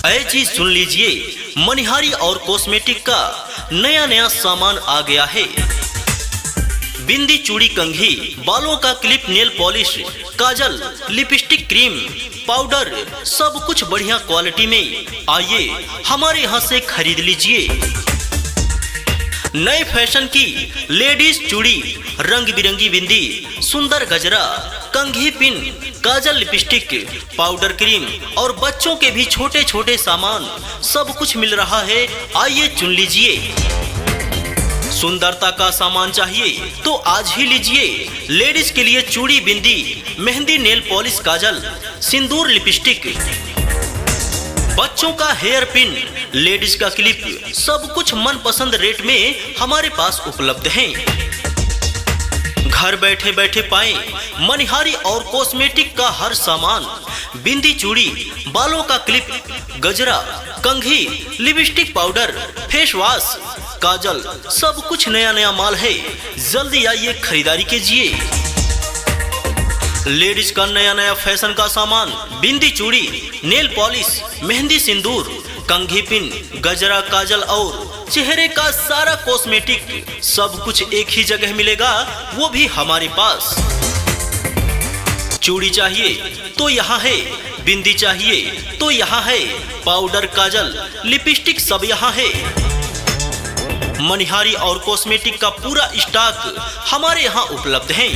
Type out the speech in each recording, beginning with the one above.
ऐ जी सुन लीजिए, मनिहारी और कॉस्मेटिक का नया सामान आ गया है। बिंदी, चूड़ी, कंघी, बालों का क्लिप, नेल पॉलिश, काजल, लिपस्टिक, क्रीम, पाउडर, सब कुछ बढ़िया क्वालिटी में। आइए हमारे यहाँ से खरीद लीजिए। नए फैशन की लेडीज चूड़ी, रंग बिरंगी बिंदी, सुंदर गजरा, कंघी, पिन, काजल, लिपस्टिक, पाउडर, क्रीम और बच्चों के भी छोटे छोटे सामान, सब कुछ मिल रहा है। आइए चुन लीजिए। सुंदरता का सामान चाहिए तो आज ही लीजिए। लेडीज के लिए चूड़ी, बिंदी, मेहंदी, नेल पॉलिश, काजल, सिंदूर, लिपस्टिक, बच्चों का हेयर पिन, लेडीज का क्लिप, सब कुछ मनपसंद रेट में हमारे पास उपलब्ध हैं। घर बैठे बैठे पाएं मनिहारी और कॉस्मेटिक का हर सामान। बिंदी, चूड़ी, बालों का क्लिप, गजरा, कंघी, लिपस्टिक, पाउडर, फेस वॉश, काजल, सब कुछ नया माल है। जल्दी आइए खरीदारी कीजिए। लेडीज का नया फैशन का सामान, बिंदी, चूड़ी, नेल पॉलिश, मेहंदी, सिंदूर, कंघी, पिन, गजरा, काजल और चेहरे का सारा कॉस्मेटिक, सब कुछ एक ही जगह मिलेगा, वो भी हमारे पास। चूड़ी चाहिए तो यहाँ है, बिंदी चाहिए तो यहाँ है, पाउडर, काजल, लिपस्टिक सब यहाँ है। मनिहारी और कॉस्मेटिक का पूरा स्टॉक हमारे यहाँ उपलब्ध है।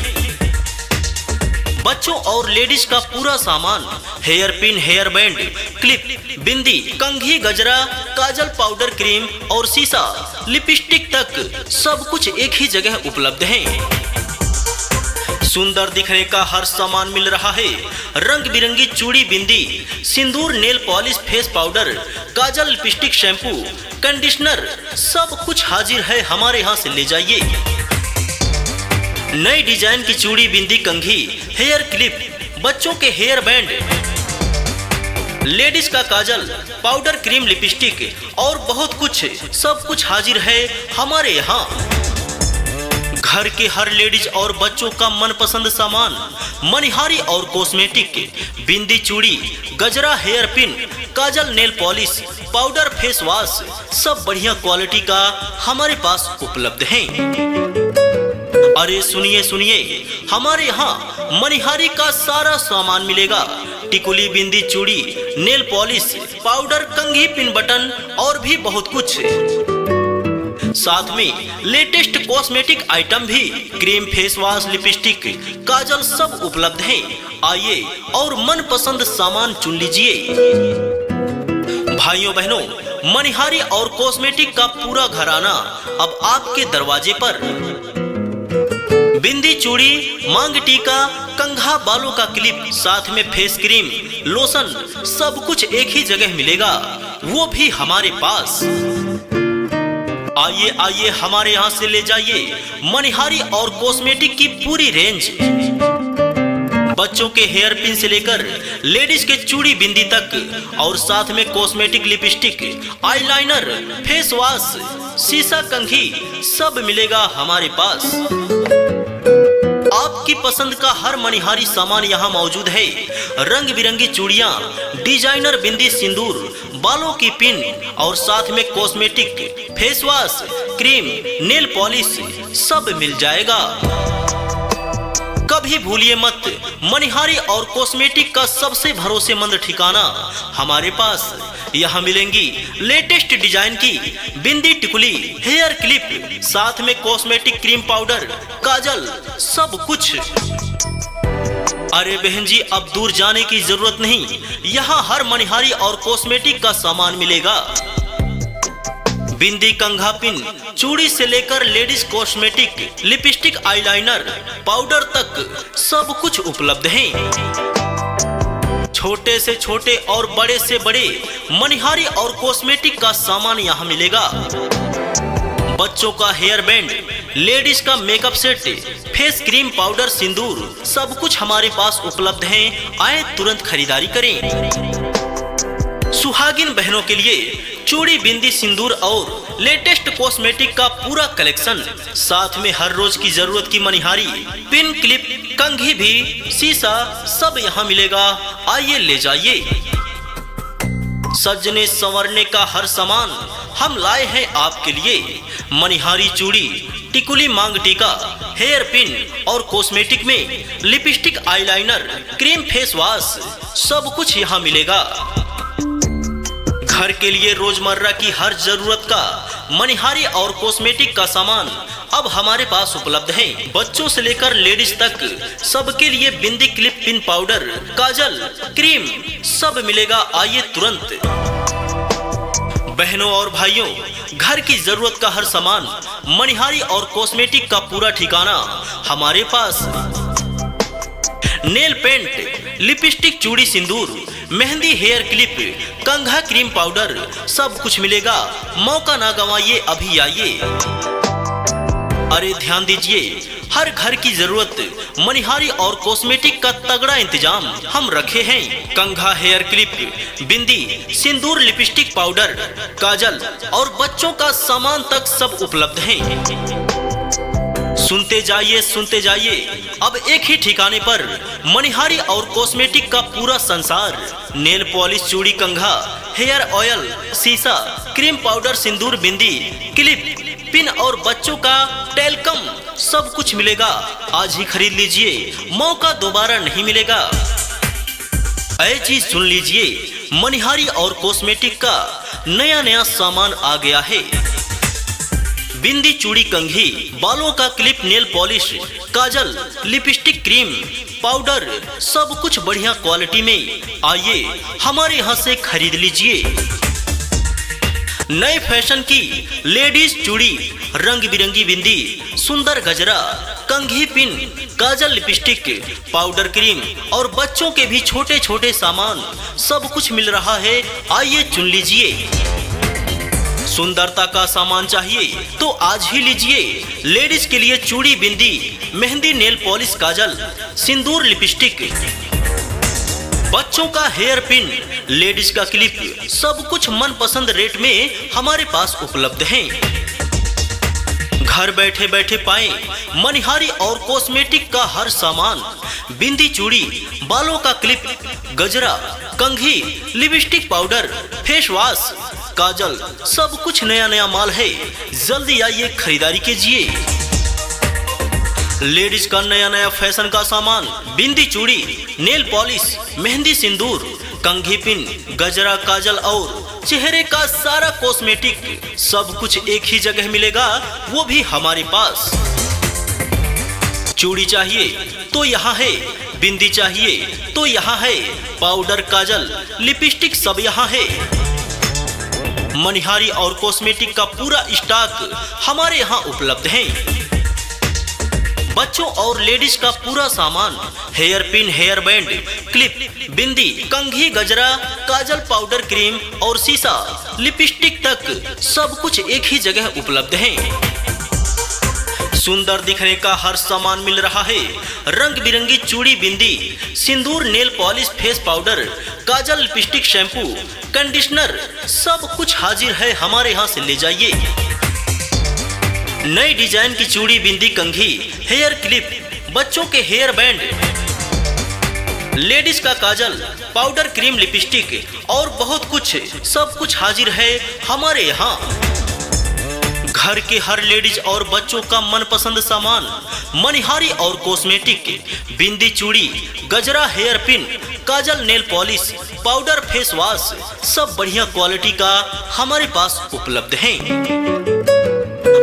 बच्चों और लेडीज का पूरा सामान, hair pin, hair band, clip, bindi, कंघी, गजरा, काजल, पाउडर, क्रीम और शीशा, लिपस्टिक तक सब कुछ एक ही जगह उपलब्ध है। सुंदर दिखने का हर सामान मिल रहा है। रंग बिरंगी चूड़ी, बिंदी, सिंदूर, नेल पॉलिश, फेस पाउडर, काजल, लिपस्टिक, शैम्पू, कंडीशनर, सब कुछ हाजिर है। हमारे यहाँ से ले जाइए। नई डिजाइन की चूड़ी, बिंदी, कंघी, हेयर क्लिप, बच्चों के हेयर बैंड, लेडीज का काजल, पाउडर, क्रीम, लिपस्टिक और बहुत कुछ, सब कुछ हाजिर है हमारे यहाँ। घर के हर लेडीज और बच्चों का मनपसंद सामान, मनिहारी और कॉस्मेटिक, बिंदी, चूड़ी, गजरा, hair pin, kajal, nail polish, powder, face wash, सब बढ़िया क्वालिटी का हमारे पास उपलब्ध है। अरे सुनिए, हमारे यहाँ मनिहारी का सारा सामान मिलेगा। टिकुली, बिंदी, चूड़ी, नेल पॉलिश, पाउडर, कंघी, पिन, बटन और भी बहुत कुछ। साथ में लेटेस्ट कॉस्मेटिक आइटम भी, क्रीम, फेस वॉश, लिपस्टिक, काजल सब उपलब्ध हैं। आइए और मनपसंद सामान चुन लीजिए। भाइयों बहनों, मनिहारी और कॉस्मेटिक का पूरा घराना अब आपके दरवाजे पर। बिंदी, चूड़ी, मांग टीका, कंघा, बालों का क्लिप, साथ में फेस क्रीम, लोशन, सब कुछ एक ही जगह मिलेगा, वो भी हमारे पास। आइए हमारे यहाँ से ले जाइए मनिहारी और कॉस्मेटिक की पूरी रेंज। बच्चों के हेयर पिन से लेकर लेडीज के चूड़ी, बिंदी तक और साथ में cosmetic, lipstick, eyeliner, face wash, शीशा, कंघी, सब मिलेगा हमारे पास। आपकी पसंद का हर मनिहारी सामान यहाँ मौजूद है। रंग बिरंगी चूड़ियाँ, डिजाइनर बिंदी, सिंदूर, बालों की पिन और साथ में cosmetic, face wash, cream, nail polish, सब मिल जाएगा। कभी भूलिए मत, मनिहारी और कॉस्मेटिक का सबसे भरोसेमंद ठिकाना हमारे पास। यहाँ मिलेंगी लेटेस्ट डिजाइन की बिंदी, टिकुली, हेयर क्लिप, साथ में कॉस्मेटिक, क्रीम, पाउडर, काजल, सब कुछ। अरे बहन जी, अब दूर जाने की जरूरत नहीं, यहाँ हर मनिहारी और कॉस्मेटिक का सामान मिलेगा। बिंदी, कंघा, पिन, चूड़ी से लेकर ladies cosmetic, lipstick, eyeliner, powder तक सब कुछ उपलब्ध है। छोटे से छोटे और बड़े से बड़े मनिहारी और कॉस्मेटिक का सामान यहाँ मिलेगा। बच्चों का हेयर बैंड, लेडीज का makeup set, face cream, powder, sindoor, सब कुछ हमारे पास उपलब्ध है। आए तुरंत खरीदारी करें। सुहागिन बहनों के लिए चूड़ी, बिंदी, सिंदूर और लेटेस्ट कॉस्मेटिक का पूरा कलेक्शन, साथ में हर रोज की जरूरत की मनिहारी, पिन, क्लिप, कंघी भी, शीशा, सब यहाँ मिलेगा। आइए ले जाइए। सजने संवरने का हर सामान हम लाए हैं आपके लिए। मनिहारी चूड़ी, टिकुली, मांग टीका, हेयर पिन और कॉस्मेटिक में lipstick, eyeliner, cream, face wash, सब कुछ यहाँ मिलेगा। घर के लिए रोजमर्रा की हर जरूरत का मनिहारी और कॉस्मेटिक का सामान अब हमारे पास उपलब्ध है। बच्चों से लेकर लेडीज तक सबके लिए बिंदी, क्लिप, पिन, पाउडर, काजल, क्रीम सब मिलेगा। आइए तुरंत। बहनों और भाइयों, घर की जरूरत का हर सामान मनिहारी और कॉस्मेटिक का पूरा ठिकाना हमारे पास। नेल पेंट, लिपस्टिक, चूड़ी, सिंदूर, मेहंदी, हेयर क्लिप, कंघा, क्रीम, पाउडर सब कुछ मिलेगा। मौका ना गंवाइए, अभी आइए। अरे ध्यान दीजिए, हर घर की जरूरत मनिहारी और कॉस्मेटिक का तगड़ा इंतजाम हम रखे हैं। कंघा, हेयर क्लिप, बिंदी, सिंदूर, लिपस्टिक, पाउडर, काजल और बच्चों का सामान तक सब उपलब्ध है। सुनते जाइए, अब एक ही ठिकाने पर मनिहारी और कॉस्मेटिक का पूरा संसार। नेल पॉलिश, चूड़ी, कंघा, हेयर ऑयल, शीशा, क्रीम, पाउडर, सिंदूर, बिंदी, क्लिप, पिन और बच्चों का टेलकम सब कुछ मिलेगा। आज ही खरीद लीजिए, मौका दोबारा नहीं मिलेगा। ऐ चीज सुन लीजिए, मनिहारी और कॉस्मेटिक का नया सामान आ गया है। बिंदी, चूड़ी, कंघी, बालों का क्लिप, नेल पॉलिश, काजल, लिपस्टिक, क्रीम, पाउडर सब कुछ बढ़िया क्वालिटी में। आइए हमारे यहाँ से खरीद लीजिए। नए फैशन की लेडीज चूड़ी, रंग बिरंगी बिंदी, सुंदर गजरा, कंघी, पिन, काजल, लिपस्टिक, पाउडर, क्रीम और बच्चों के भी छोटे छोटे सामान सब कुछ मिल रहा है। आइए चुन लीजिए। सुंदरता का सामान चाहिए तो आज ही लीजिए। लेडीज के लिए चूड़ी, बिंदी, मेहंदी, नेल पॉलिश, काजल, सिंदूर, लिपस्टिक, बच्चों का हेयर पिन, लेडीज का क्लिप सब कुछ मनपसंद रेट में हमारे पास उपलब्ध है। घर बैठे बैठे पाएं मनिहारी और कॉस्मेटिक का हर सामान। बिंदी, चूड़ी, बालों का क्लिप, गजरा, कंघी, लिपस्टिक, पाउडर, फेस वॉश, काजल सब कुछ नया माल है। जल्दी आइए, खरीदारी कीजिए। लेडीज का नया फैशन का सामान, बिंदी, चूड़ी, नेल पॉलिश, मेहंदी, सिंदूर, कंघी, पिन, गजरा, काजल और चेहरे का सारा कॉस्मेटिक सब कुछ एक ही जगह मिलेगा, वो भी हमारे पास। चूड़ी चाहिए तो यहाँ है, बिंदी चाहिए तो यहाँ है, पाउडर, काजल, लिपस्टिक सब यहाँ है। मनिहारी और कॉस्मेटिक का पूरा स्टॉक हमारे यहाँ उपलब्ध है। बच्चों और लेडीज का पूरा सामान, hair pin, hair band, clip, bindi, कंघी, गजरा, काजल, पाउडर, क्रीम और शीशा, लिपस्टिक तक सब कुछ एक ही जगह उपलब्ध है। सुंदर दिखने का हर सामान मिल रहा है। रंग बिरंगी चूड़ी, बिंदी, सिंदूर, नेल पॉलिश, फेस पाउडर, काजल, लिपस्टिक, शैम्पू, कंडीशनर सब कुछ हाजिर है। हमारे यहाँ से ले जाइए। नई डिजाइन की चूड़ी, बिंदी, कंघी, हेयर क्लिप, बच्चों के हेयर बैंड, लेडीज का काजल, पाउडर, क्रीम, लिपस्टिक और बहुत कुछ सब कुछ हाजिर है हमारे यहाँ। घर के हर लेडीज और बच्चों का मनपसंद सामान, मनिहारी और कॉस्मेटिक, बिंदी, चूड़ी, गजरा, hair pin, kajal, nail polish, powder, face wash सब बढ़िया क्वालिटी का हमारे पास उपलब्ध है।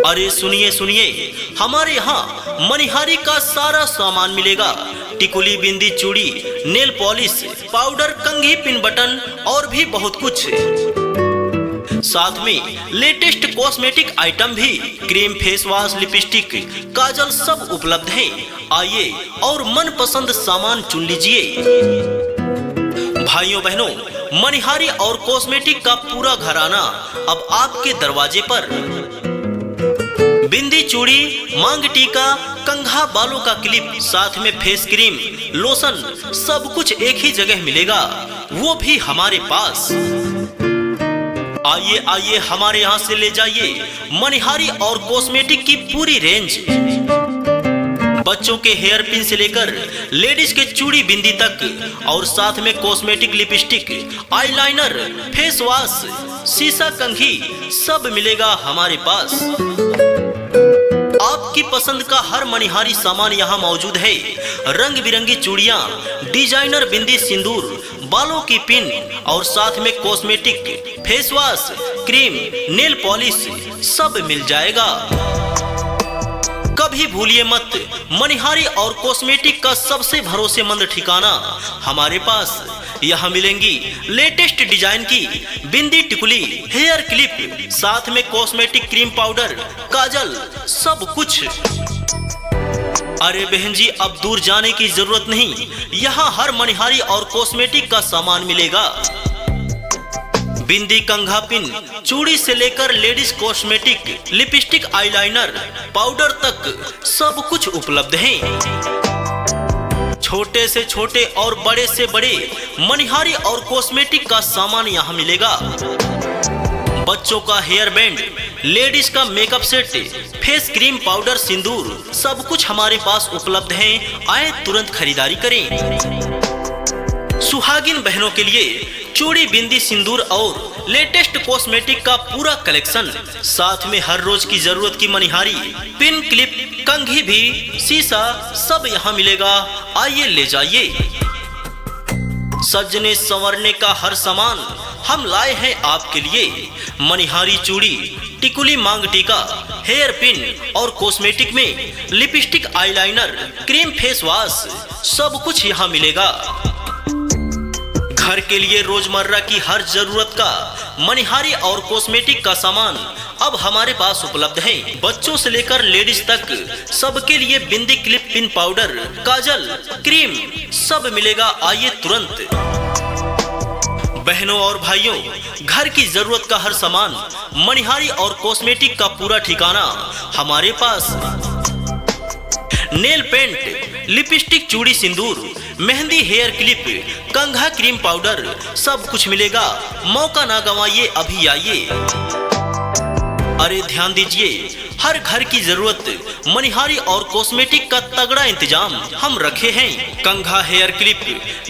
अरे सुनिए, हमारे यहाँ मनिहारी का सारा सामान मिलेगा। टिकुली, बिंदी, चूड़ी, नेल पॉलिश, पाउडर, कंघी, पिन, बटन और भी बहुत कुछ। साथ में लेटेस्ट कॉस्मेटिक आइटम भी, क्रीम, फेस वॉश, लिपस्टिक, काजल सब उपलब्ध हैं। आइए और मनपसंद सामान चुन लीजिए। भाइयों बहनों, मनिहारी और कॉस्मेटिक का पूरा घराना अब आपके दरवाजे पर। बिंदी, चूड़ी, मांग टीका, कंघा, बालों का क्लिप, साथ में फेस क्रीम, लोशन सब कुछ एक ही जगह मिलेगा, वो भी हमारे पास। आइए हमारे यहाँ से ले जाइए मनिहारी और कॉस्मेटिक की पूरी रेंज। बच्चों के हेयर पिन से लेकर लेडीज के चूड़ी बिंदी तक और साथ में cosmetic, lipstick, eyeliner, face wash, शीशा कंघी सब मिलेगा हमारे पास। आपकी पसंद का हर मनिहारी सामान यहाँ मौजूद है। रंग बिरंगी चूड़ियाँ, डिजाइनर बिंदी, सिंदूर, बालों की पिन और साथ में cosmetic, face wash, cream, nail polish सब मिल जाएगा। कभी भूलिए मत, मनिहारी और कॉस्मेटिक का सबसे भरोसेमंद ठिकाना हमारे पास। यहाँ मिलेंगी लेटेस्ट डिजाइन की बिंदी, टिकुली, हेयर क्लिप, साथ में कॉस्मेटिक, क्रीम पाउडर, काजल सब कुछ। अरे बहन जी, अब दूर जाने की जरूरत नहीं, यहाँ हर मनिहारी और कॉस्मेटिक का सामान मिलेगा। बिंदी, कंघा, पिन, चूड़ी से लेकर ladies cosmetic, lipstick, eyeliner, powder तक सब कुछ उपलब्ध है। छोटे से छोटे और बड़े से बड़े मनिहारी और कॉस्मेटिक का सामान यहाँ मिलेगा। बच्चों का हेयर बैंड, लेडीज का makeup set, face cream, powder, sindoor सब कुछ हमारे पास उपलब्ध है। आए तुरंत खरीदारी करें। सुहागिन बहनों के लिए चूड़ी, बिंदी, सिंदूर और लेटेस्ट कॉस्मेटिक का पूरा कलेक्शन, साथ में हर रोज की जरूरत की मनिहारी, पिन, क्लिप, कंघी भी, शीशा सब यहाँ मिलेगा। आइए ले जाइए। सजने संवरने का हर सामान हम लाए हैं आपके लिए। मनिहारी, चूड़ी, टिकुली, मांग टीका, हेयर पिन और कॉस्मेटिक में lipstick, eyeliner, cream, face wash सब कुछ यहाँ मिलेगा। घर के लिए रोजमर्रा की हर जरूरत का मनिहारी और कॉस्मेटिक का सामान अब हमारे पास उपलब्ध है। बच्चों से लेकर लेडीज तक सबके लिए बिंदी, क्लिप, पिन, पाउडर, काजल, क्रीम सब मिलेगा। आइए तुरंत। बहनों और भाइयों, घर की जरूरत का हर सामान, मनिहारी और कॉस्मेटिक का पूरा ठिकाना हमारे पास। नेल पेंट, लिपस्टिक, चूड़ी, सिंदूर, मेहंदी, हेयर क्लिप, कंघा, क्रीम, पाउडर सब कुछ मिलेगा। मौका ना गंवाइए, अभी आइए। अरे ध्यान दीजिए, हर घर की जरूरत मनिहारी और कॉस्मेटिक का तगड़ा इंतजाम हम रखे हैं। कंघा, हेयर क्लिप,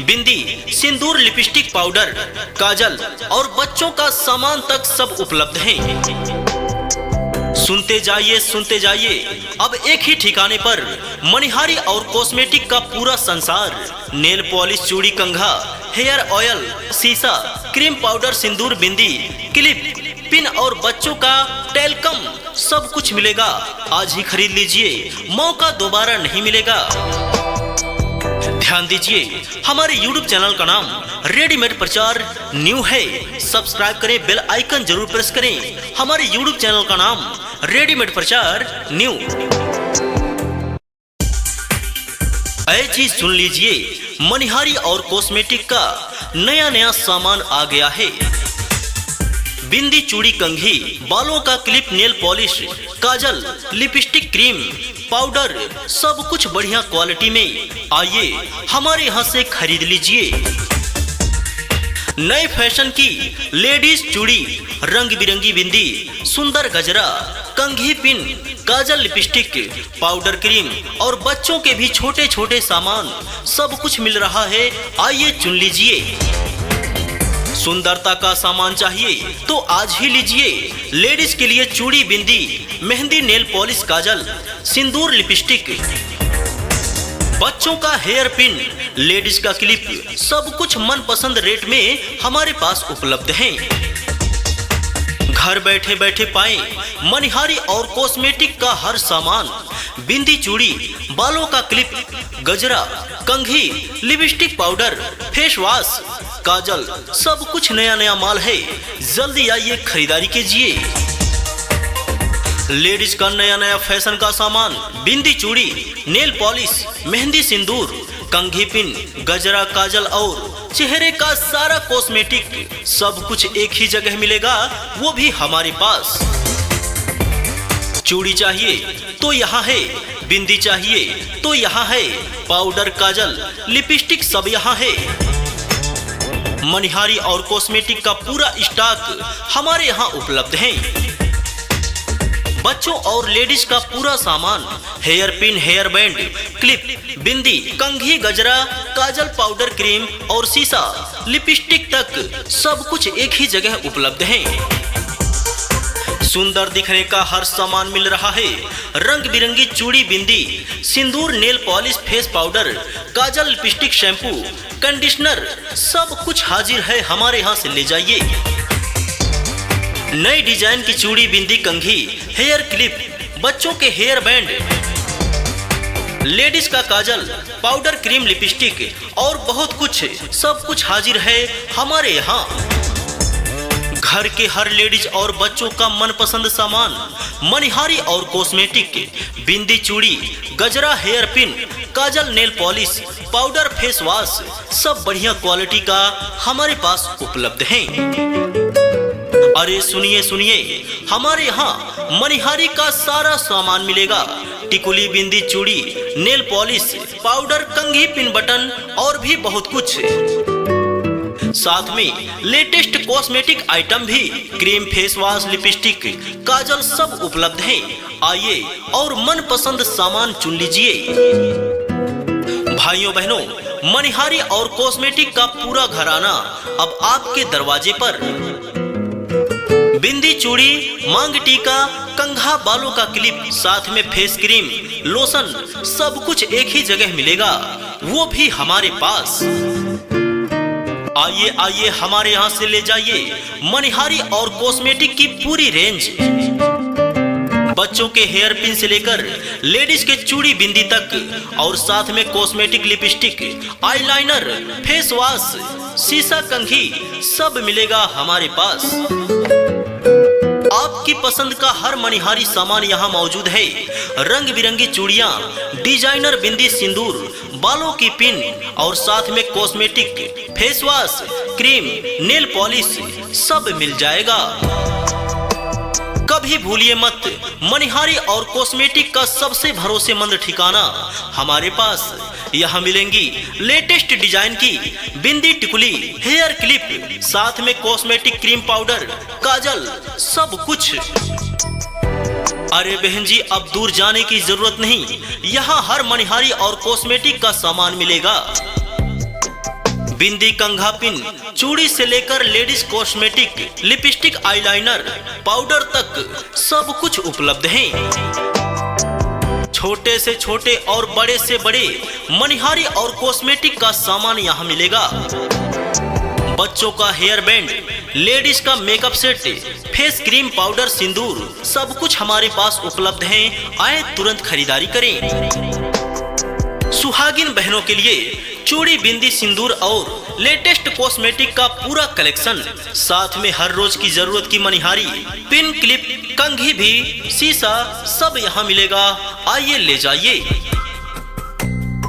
बिंदी, सिंदूर, लिपस्टिक, पाउडर, काजल और बच्चों का सामान तक सब उपलब्ध है। सुनते जाइए, अब एक ही ठिकाने पर मनिहारी और कॉस्मेटिक का पूरा संसार। नेल पॉलिश, चूड़ी, कंघा, हेयर ऑयल, शीशा, क्रीम, पाउडर, सिंदूर, बिंदी, क्लिप, पिन और बच्चों का टेलकम सब कुछ मिलेगा। आज ही खरीद लीजिए, मौका दोबारा नहीं मिलेगा। ध्यान दीजिए, हमारे YouTube चैनल का नाम रेडीमेड प्रचार न्यू है। सब्सक्राइब करें, बेल आइकन जरूर प्रेस करें। हमारे YouTube चैनल का नाम रेडीमेड प्रचार न्यू। चीज सुन लीजिए, मनिहारी और कॉस्मेटिक का नया सामान आ गया है। बिंदी, चूड़ी, कंघी, बालों का क्लिप, नेल पॉलिश, काजल, लिपस्टिक, क्रीम, पाउडर सब कुछ बढ़िया क्वालिटी में। आइए हमारे यहाँ से खरीद लीजिए। नए फैशन की लेडीज चूड़ी, रंग बिरंगी बिंदी, सुंदर गजरा, कंघी, पिन, काजल, लिपस्टिक, पाउडर, क्रीम और बच्चों के भी छोटे छोटे सामान सब कुछ मिल रहा है। आइए चुन लीजिए। सुंदरता का सामान चाहिए तो आज ही लीजिए। लेडीज के लिए चूड़ी, बिंदी, मेहंदी, नेल पॉलिश, काजल, सिंदूर, लिपस्टिक, बच्चों का हेयर पिन, लेडीज का क्लिप सब कुछ मनपसंद रेट में हमारे पास उपलब्ध है। घर बैठे बैठे पाएं मनिहारी और कॉस्मेटिक का हर सामान। बिंदी, चूड़ी, बालों का क्लिप, गजरा, कंघी, लिपस्टिक, पाउडर, फेस वॉश, काजल सब कुछ नया माल है। जल्दी आइए खरीदारी कीजिए। लेडीज का नया फैशन का सामान, बिंदी, चूड़ी, नेल पॉलिश, मेहंदी, सिंदूर, कंघी, पिन, गजरा, काजल और चेहरे का सारा कॉस्मेटिक सब कुछ एक ही जगह मिलेगा, वो भी हमारे पास। चूड़ी चाहिए तो यहाँ है, बिंदी चाहिए तो यहाँ है, पाउडर, काजल, लिपस्टिक सब यहाँ है। मनिहारी और कॉस्मेटिक का पूरा स्टॉक हमारे यहाँ उपलब्ध है। बच्चों और लेडीज का पूरा सामान, hair pin, hair band, clip, bindi, कंघी, गजरा, काजल, पाउडर, क्रीम और शीशा, लिपस्टिक तक सब कुछ एक ही जगह उपलब्ध है। सुंदर दिखने का हर सामान मिल रहा है। रंग बिरंगी चूड़ी, बिंदी, सिंदूर, नेल पॉलिश, फेस पाउडर, काजल, लिपस्टिक, शैम्पू, कंडीशनर, सब कुछ हाजिर है। हमारे यहाँ से ले जाइए। नई डिजाइन की चूड़ी, बिंदी, कंघी, हेयर क्लिप, बच्चों के हेयर बैंड, लेडीज का काजल, पाउडर, क्रीम, लिपस्टिक और बहुत कुछ, सब कुछ हाजिर है हमारे यहाँ। घर के हर लेडीज और बच्चों का मनपसंद सामान, मनिहारी और कॉस्मेटिक, बिंदी, चूड़ी, गजरा, hair pin, kajal, nail polish, powder, face wash, सब बढ़िया क्वालिटी का हमारे पास उपलब्ध है। अरे सुनिए सुनिए, हमारे यहाँ मनिहारी का सारा सामान मिलेगा। टिकुली, बिंदी, चूड़ी, नेल पॉलिश, पाउडर, कंघी, पिन, बटन और भी बहुत कुछ। साथ में लेटेस्ट कॉस्मेटिक आइटम भी, क्रीम, फेस वॉश, लिपस्टिक, काजल, सब उपलब्ध हैं। आइए और मनपसंद सामान चुन लीजिए। भाइयों बहनों, मनिहारी और कॉस्मेटिक का पूरा घराना अब आपके दरवाजे पर। बिंदी, चूड़ी, मांग टीका, कंघा, बालों का क्लिप, साथ में फेस क्रीम, लोशन, सब कुछ एक ही जगह मिलेगा, वो भी हमारे पास। आइए आइए, हमारे यहाँ से ले जाइए मनिहारी और कॉस्मेटिक की पूरी रेंज। बच्चों के हेयर पिन से लेकर लेडीज के चूड़ी, बिंदी तक और साथ में cosmetic, lipstick, eyeliner, face wash, शीशा, कंघी, सब मिलेगा हमारे पास। आपकी पसंद का हर मनिहारी सामान यहाँ मौजूद है। रंग बिरंगी चूड़ियाँ, डिजाइनर बिंदी, सिंदूर, बालों की पिन और साथ में cosmetic, face wash, cream, nail polish, सब मिल जाएगा। कभी भूलिए मत, मनिहारी और कॉस्मेटिक का सबसे भरोसेमंद ठिकाना हमारे पास। यहाँ मिलेंगी लेटेस्ट डिजाइन की बिंदी, टिकुली, हेयर क्लिप, साथ में कॉस्मेटिक, क्रीम, पाउडर, काजल, सब कुछ। अरे बहन जी, अब दूर जाने की जरूरत नहीं, यहाँ हर मनिहारी और कॉस्मेटिक का सामान मिलेगा। बिंदी, कंघा, पिन, चूड़ी से लेकर ladies cosmetic, lipstick, eyeliner, powder तक सब कुछ उपलब्ध है। छोटे से छोटे और बड़े से बड़े मनिहारी और कॉस्मेटिक का सामान यहाँ मिलेगा। बच्चों का हेयर बैंड, लेडीज का makeup set, face cream, powder, sindoor, सब कुछ हमारे पास उपलब्ध है। आए तुरंत खरीदारी करें। सुहागिन बहनों के लिए चूड़ी, बिंदी, सिंदूर और लेटेस्ट कॉस्मेटिक का पूरा कलेक्शन, साथ में हर रोज की जरूरत की मनिहारी, पिन, क्लिप, कंघी भी, शीशा, सब यहाँ मिलेगा। आइए ले जाइए।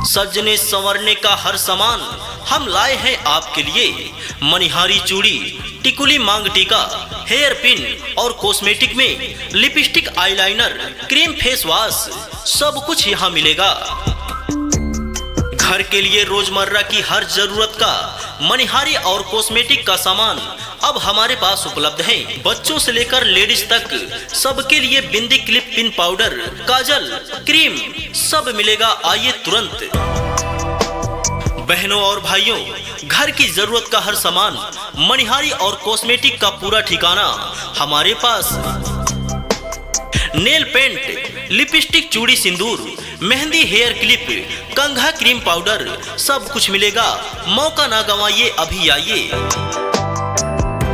सजने संवरने का हर सामान हम लाए हैं आपके लिए। मनिहारी, चूड़ी, टिकुली, मांग टीका, हेयर पिन और कॉस्मेटिक में lipstick, eyeliner, cream, face wash, सब कुछ यहाँ मिलेगा। घर के लिए रोजमर्रा की हर जरूरत का मनिहारी और कॉस्मेटिक का सामान अब हमारे पास उपलब्ध है। बच्चों से लेकर लेडीज तक सबके लिए बिंदी, क्लिप, पिन, पाउडर, काजल, क्रीम, सब मिलेगा। आइए तुरंत। बहनों और भाइयों, घर की जरूरत का हर सामान, मनिहारी और कॉस्मेटिक का पूरा ठिकाना हमारे पास। नेल पेंट, लिपस्टिक, चूड़ी, सिंदूर, मेहंदी, हेयर क्लिप, कंघा, क्रीम, पाउडर, सब कुछ मिलेगा। मौका ना गंवाइए, अभी आइए।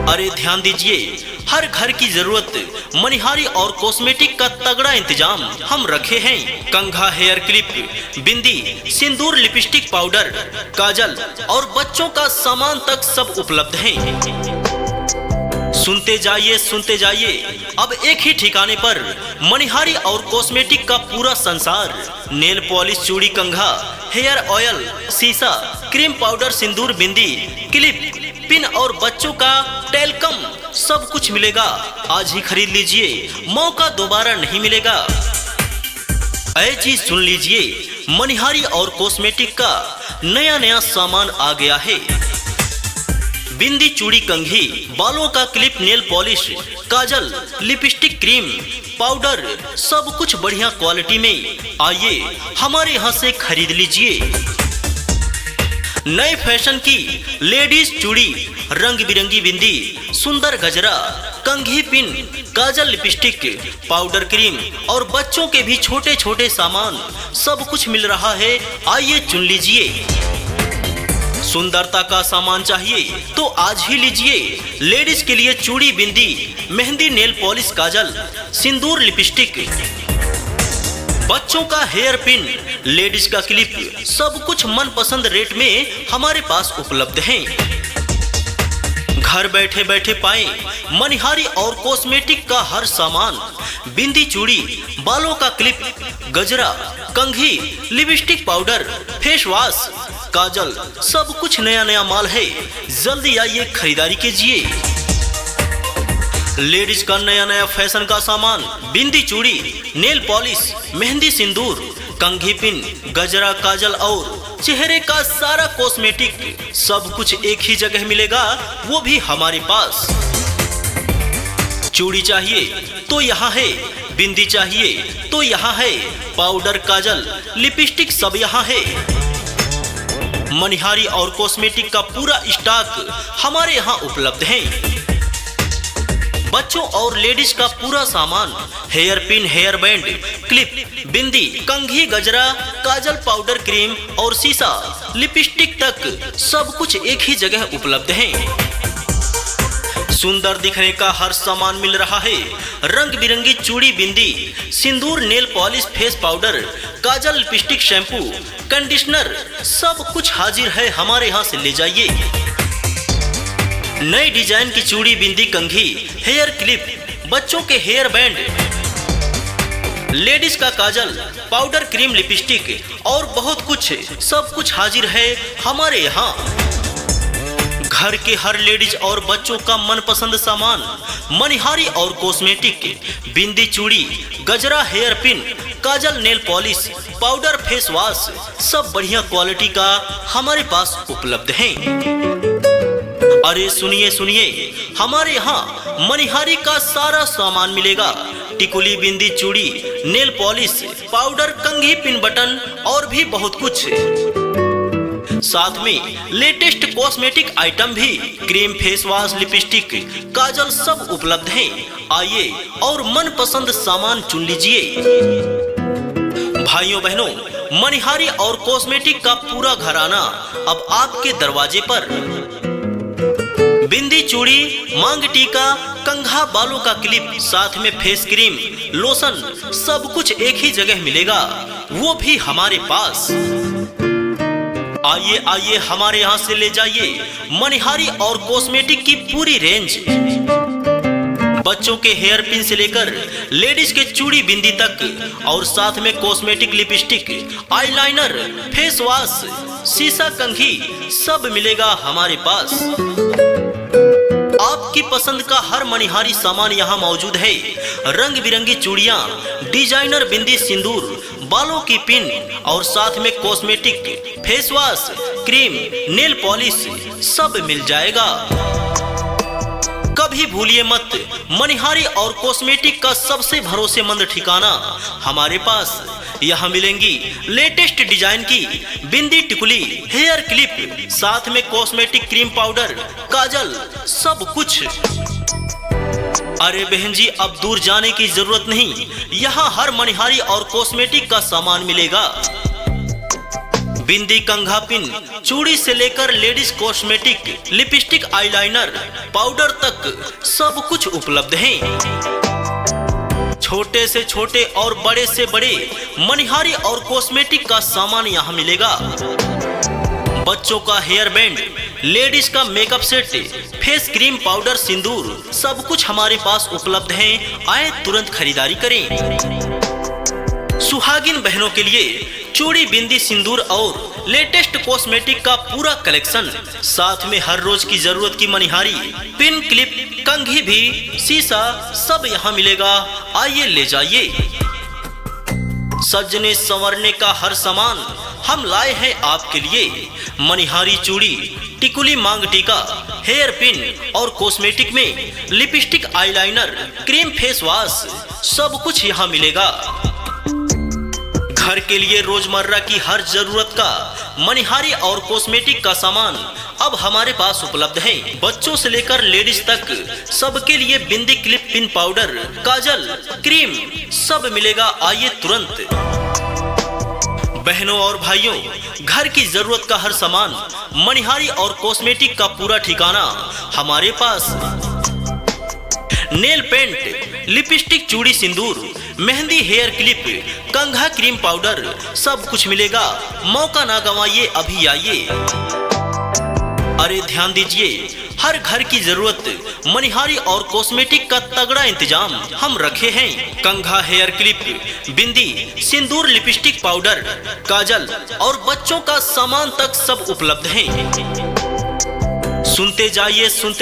अरे ध्यान दीजिए, हर घर की जरूरत मनिहारी और कॉस्मेटिक का तगड़ा इंतजाम हम रखे हैं। कंघा, हेयर क्लिप, बिंदी, सिंदूर, लिपस्टिक, पाउडर, काजल और बच्चों का सामान तक सब उपलब्ध है। सुनते जाइए, अब एक ही ठिकाने पर मनिहारी और कॉस्मेटिक का पूरा संसार। नेल पॉलिश, चूड़ी, कंघा, हेयर ऑयल, शीशा, क्रीम, पाउडर, सिंदूर, बिंदी, क्लिप, पिन और बच्चों का टेलकम, सब कुछ मिलेगा। आज ही खरीद लीजिए, मौका दोबारा नहीं मिलेगा। ऐ चीज सुन लीजिए, मनिहारी और कॉस्मेटिक का नया सामान आ गया है। बिंदी, चूड़ी, कंघी, बालों का क्लिप, नेल पॉलिश, काजल, लिपस्टिक, क्रीम, पाउडर, सब कुछ बढ़िया क्वालिटी में। आइए हमारे यहाँ से खरीद लीजिए। नए फैशन की लेडीज चूड़ी, रंग बिरंगी बिंदी, सुंदर गजरा, कंघी, पिन, काजल, लिपस्टिक, पाउडर, क्रीम और बच्चों के भी छोटे छोटे सामान, सब कुछ मिल रहा है। आइए चुन लीजिए। सुंदरता का सामान चाहिए तो आज ही लीजिए। लेडीज के लिए चूड़ी, बिंदी, मेहंदी, नेल पॉलिश, काजल, सिंदूर, लिपस्टिक, बच्चों का हेयर पिन, लेडीज का क्लिप, सब कुछ मनपसंद रेट में हमारे पास उपलब्ध हैं। घर बैठे बैठे पाएं मनिहारी और कॉस्मेटिक का हर सामान। बिंदी, चूड़ी, बालों का क्लिप, गजरा, कंघी, लिपस्टिक, पाउडर, फेस वॉश, काजल, सब कुछ नया नया माल है। जल्दी आइए खरीदारी कीजिए। लेडीज का नया नया फैशन का सामान, बिंदी, चूड़ी, नेल पॉलिश, मेहंदी, सिंदूर, कंघी, पिन, गजरा, काजल और चेहरे का सारा कॉस्मेटिक, सब कुछ एक ही जगह मिलेगा, वो भी हमारे पास। चूड़ी चाहिए तो यहाँ है, बिंदी चाहिए तो यहाँ है, पाउडर, काजल, लिपस्टिक सब यहाँ है। मनिहारी और कॉस्मेटिक का पूरा स्टॉक हमारे यहाँ उपलब्ध है। बच्चों और लेडीज का पूरा सामान, hair pin, hair band, clip, bindi, कंघी, गजरा, काजल, पाउडर, क्रीम और शीशा, लिपस्टिक तक सब कुछ एक ही जगह उपलब्ध है। सुंदर दिखने का हर सामान मिल रहा है। रंग बिरंगी चूड़ी, बिंदी, सिंदूर, नेल पॉलिश, फेस पाउडर, काजल, लिपस्टिक, शैम्पू, कंडीशनर, सब कुछ हाजिर है। हमारे यहाँ से ले जाइए। नई डिजाइन की चूड़ी, बिंदी, कंघी, हेयर क्लिप, बच्चों के हेयर बैंड, लेडीज का काजल, पाउडर, क्रीम, लिपस्टिक और बहुत कुछ, सब कुछ हाजिर है हमारे यहाँ। घर के हर लेडीज और बच्चों का मनपसंद सामान, मनिहारी और कॉस्मेटिक, बिंदी, चूड़ी, गजरा, hair pin, kajal, nail polish, powder, face wash, सब बढ़िया क्वालिटी का हमारे पास उपलब्ध है। अरे सुनिए सुनिए, हमारे यहाँ मनिहारी का सारा सामान मिलेगा। टिकुली, बिंदी, चूड़ी, नेल पॉलिश, पाउडर, कंघी, पिन, बटन और भी बहुत कुछ। साथ में लेटेस्ट कॉस्मेटिक आइटम भी, क्रीम, फेस वॉश, लिपस्टिक, काजल सब उपलब्ध हैं। आइए और मनपसंद सामान चुन लीजिए। भाइयों बहनों, मनिहारी और कॉस्मेटिक का पूरा घराना अब आपके दरवाजे पर। बिंदी, चूड़ी, मांग टीका, कंघा, बालों का क्लिप, साथ में फेस क्रीम, लोशन, सब कुछ एक ही जगह मिलेगा, वो भी हमारे पास। आइए आइए हमारे यहाँ से ले जाइए मनिहारी और कॉस्मेटिक की पूरी रेंज। बच्चों के हेयर पिन से लेकर लेडीज के चूड़ी, बिंदी तक और साथ में cosmetic, lipstick, eyeliner, face wash, शीशा, कंघी सब मिलेगा हमारे पास। आपकी पसंद का हर मनिहारी सामान यहाँ मौजूद है। रंग बिरंगी चूड़ियाँ, डिजाइनर बिंदी, सिंदूर, बालों की पिन और साथ में cosmetic, face wash, cream, nail polish सब मिल जाएगा। कभी भूलिए मत, मनिहारी और कॉस्मेटिक का सबसे भरोसेमंद ठिकाना हमारे पास। यहाँ मिलेंगी लेटेस्ट डिजाइन की बिंदी, टिकुली, हेयर क्लिप, साथ में कॉस्मेटिक, क्रीम, पाउडर, काजल सब कुछ। अरे बहन जी, अब दूर जाने की जरूरत नहीं, यहाँ हर मनिहारी और कॉस्मेटिक का सामान मिलेगा। बिंदी, कंघा, पिन, चूड़ी से लेकर ladies cosmetic, lipstick, eyeliner, powder तक सब कुछ उपलब्ध है। छोटे से छोटे और बड़े से बड़े मनिहारी और कॉस्मेटिक का सामान यहाँ मिलेगा। बच्चों का हेयर बैंड, लेडीज का makeup set, face cream, powder, sindoor सब कुछ हमारे पास उपलब्ध है। आए तुरंत खरीदारी करें। सुहागिन बहनों के लिए चूड़ी, बिंदी, सिंदूर और लेटेस्ट कॉस्मेटिक का पूरा कलेक्शन, साथ में हर रोज की जरूरत की मनिहारी, पिन, क्लिप, कंघी भी, शीशा सब यहाँ मिलेगा। आइए ले जाइए। सजने संवरने का हर सामान, हम लाए हैं आपके लिए मनिहारी चूड़ी, टिकुली मांग टीका, हेयर पिन और कॉस्मेटिक में lipstick, eyeliner, cream, face wash, सब कुछ यहाँ मिलेगा। घर के लिए रोजमर्रा की हर जरूरत का मनिहारी और कॉस्मेटिक का सामान अब हमारे पास उपलब्ध है। बच्चों से लेकर लेडीज तक सबके लिए बिंदी, क्लिप, पिन, पाउडर, काजल, क्रीम सब मिलेगा। आइए तुरंत। बहनों और भाइयों, घर की जरूरत का हर सामान, मनिहारी और कॉस्मेटिक का पूरा ठिकाना हमारे पास। नेल पेंट, लिपस्टिक, चूड़ी, सिंदूर, मेहंदी, हेयर क्लिप, कंघा, क्रीम, पाउडर सब कुछ मिलेगा। मौका ना गंवाइए, अभी आइए। अरे ध्यान दीजिए, हर घर की जरूरत मनिहारी और कॉस्मेटिक का तगड़ा इंतजाम हम रखे हैं। कंघा, हेयर क्लिप, बिंदी, सिंदूर, लिपस्टिक, पाउडर, काजल और बच्चों का सामान तक सब उपलब्ध है। सुनते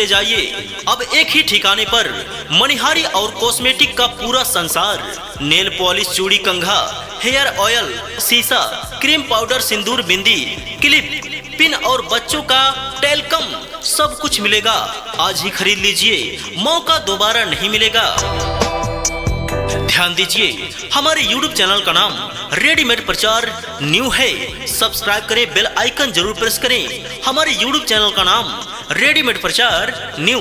जाइए, अब एक ही ठिकाने पर मनिहारी और कॉस्मेटिक का पूरा संसार। नेल पॉलिश, चूड़ी, कंघा, हेयर ऑयल, शीशा, क्रीम, पाउडर, सिंदूर, बिंदी, क्लिप, पिन और बच्चों का टेलकम सब कुछ मिलेगा। आज ही खरीद लीजिए, मौका दोबारा नहीं मिलेगा। ध्यान दीजिए, हमारे YouTube चैनल का नाम रेडीमेड प्रचार न्यू है। सब्सक्राइब करें, बेल आइकन जरूर प्रेस करें। हमारे YouTube चैनल का नाम रेडीमेड प्रचार न्यू।